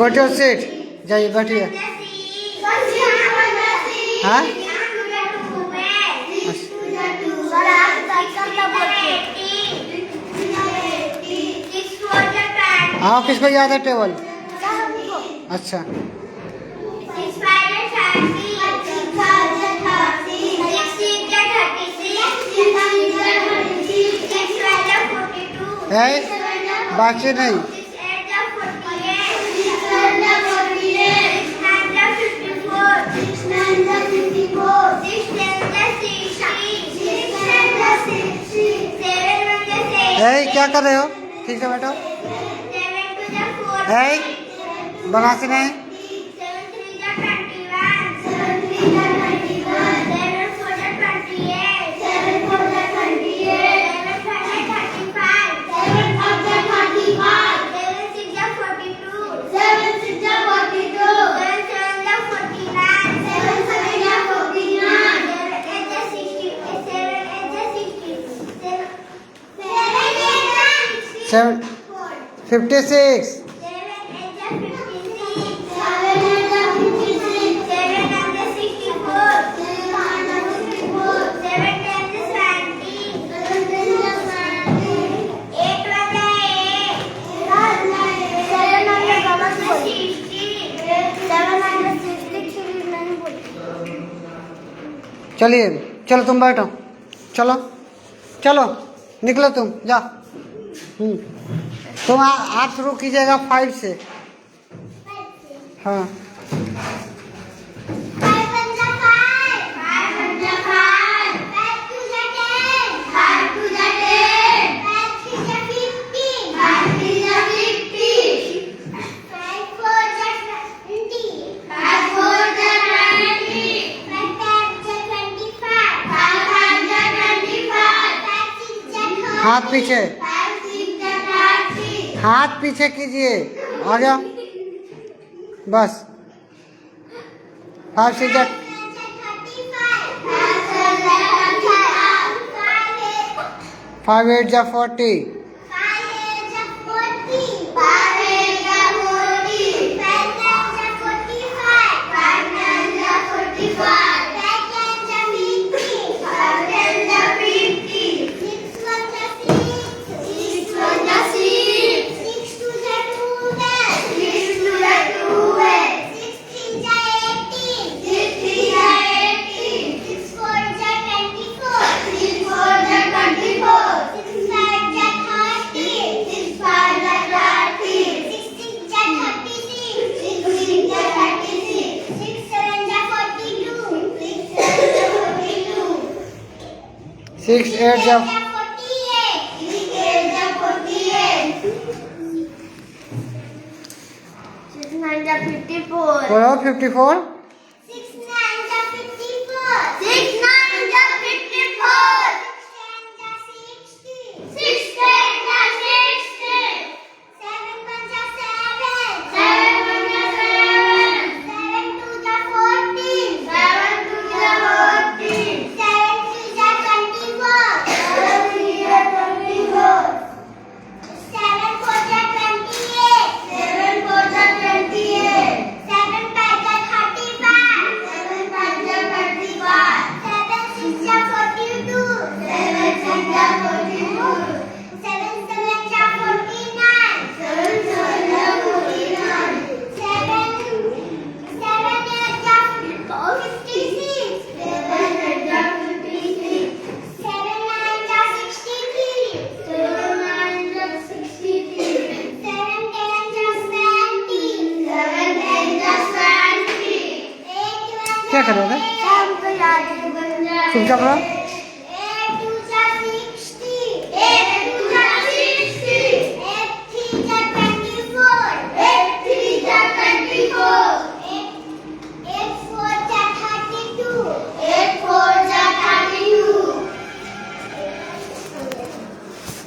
Go to seat, जाइए बैठिए। हाँ हाँ, किसको याद है टेबल? अच्छा, है बाकी नहीं। क्या कर रहे हो? ठीक से बैठो। बना से नहीं। सेवन 56 चलिए, चलो तुम बैठो, चलो चलो निकलो तुम, जा। तुम आप शुरू कीजिएगा 5 से। हाँ, हाथ पीछे, हाथ पीछे कीजिए, आ जाओ बस। 5 6 5 8 जा 40। सिक्स 8 जा 54। क्या करोगे? चुपचाप रहो।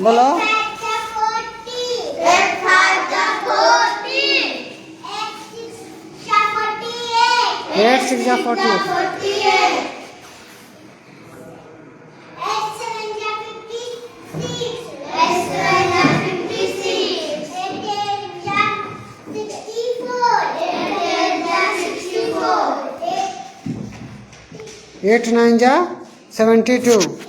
बोलो। 8 6 जा 48। 8 9 जा 72,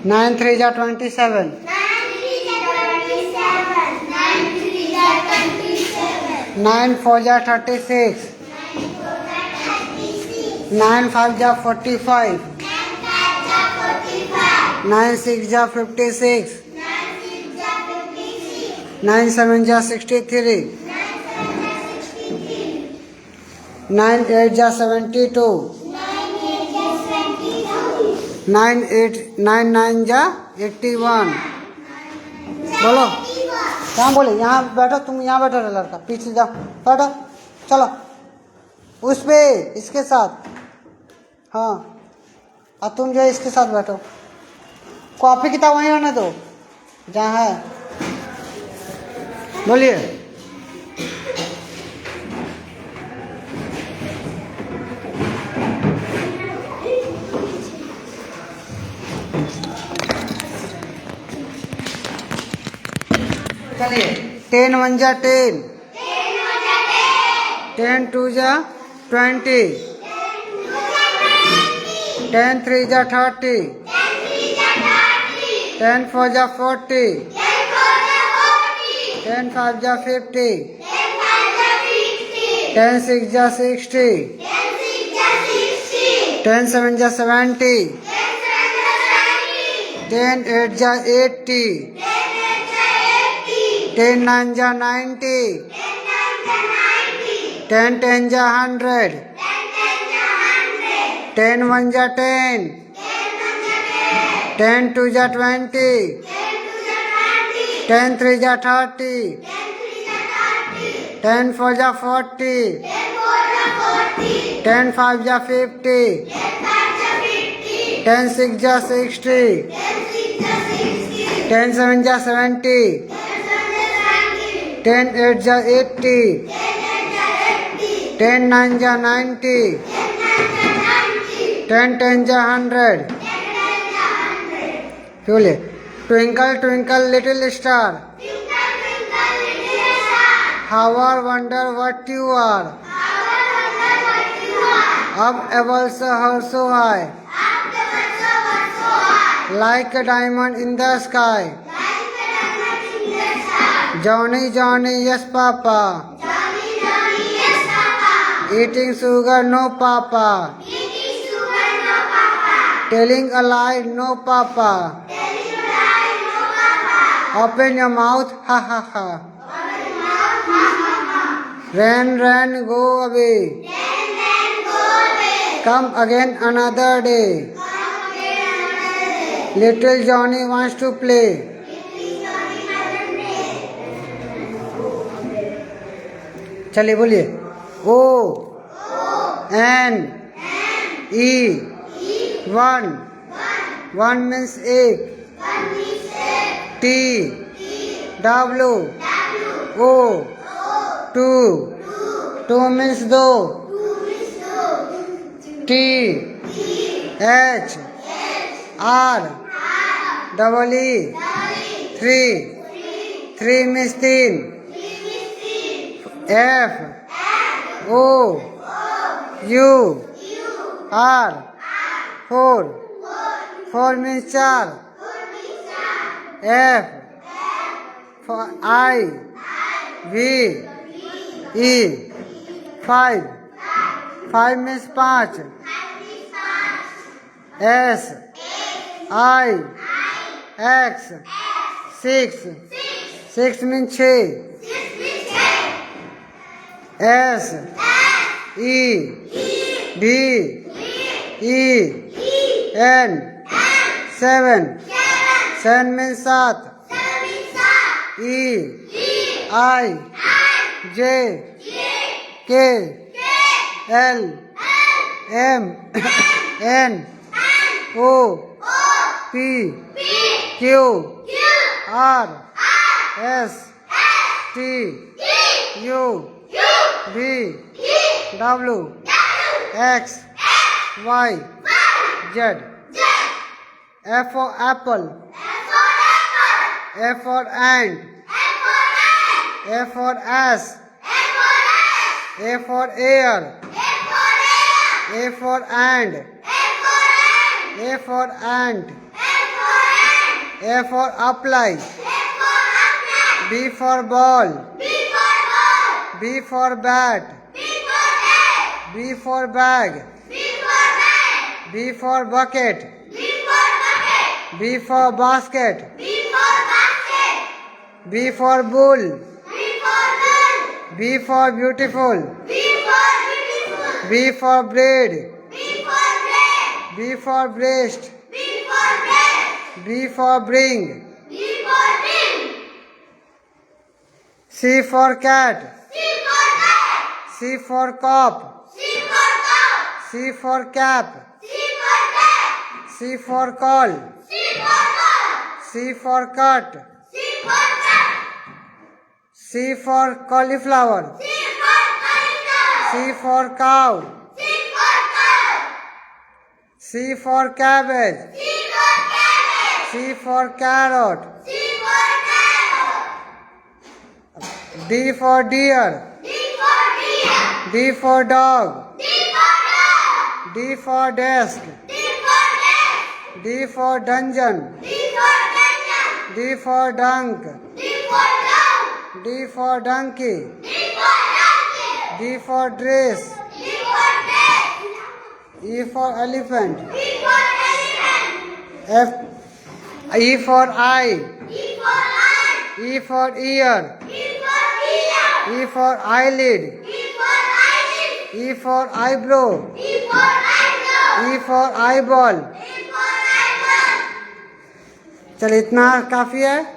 9 3 जा 27, 9 4 जा 36, 9 5 जा 45, 9 6 जा 56, 9 7 जा 63, 9 8 जा 72, 9 9 जा 81। बोलो कहाँ बोले? यहाँ बैठो, तुम यहाँ बैठो रे लड़का, पीछे जाओ, बैठो, चलो उस पे इसके साथ, हाँ, और तुम जो है इसके साथ बैठो। कॉपी किताब वहीं रहने दो जहाँ है। बोलिए। चलिए 10 1 जा 10, 10 2 जा 20, 10 3 जा 30, 10 4 जा 40, 10 5 जा 50, 10 6 जा 60, 10 7 जा 70, 10 8 जा 80, 10 9 जा 90, 10 10 जा 100, 10 1 जा 10, 10 2 जा 20, 10 3 जा 30, 10 4 जा 40, 10 5 जा 50, 10 6 जा 60, 10 7 जा 70, 10 8 जा 80, 10 9 जा 90, 10 10 जा 100। बोले twinkle twinkle little star, how I wonder what you are, up above so high, like a diamond in the sky, Johnny Johnny yes papa, eating sugar no papa, telling a lie no papa, open your mouth ha ha ha, rain rain go away, come again another day, little Johnny wants to play। चलिए बोलिए। O N E 1, 1 means egg, T W O 2, 2 means दो, T H R double E 3, 3 means तीन, F O U R 4, 4 means चार, F I V E 5, 5 means पाँच, S I X 6, 6 means छः, S E D E N 7, 7 means सात, E I J K L M N O P Q R S T U V W X Y Z. A for apple. A for ant. A for ass. A for air. A for and. A for ant. A for apply. B for ball. B for bat. B for bag. B for bucket. B for basket. B for bull. B for beautiful. B for bread. B for breast. B for bring. C for cat. C for cop. C for cap. C for call. C for cut. C for cauliflower. C for cow. C for cabbage. C for carrot. D for deer. D for dog. D for desk. D for dungeon. D for dunk. D for donkey. D for dress. E for elephant. F. E for eye. E for ear. E for eyelid. E for eyebrow. E for eyeball. चल इतना काफी है।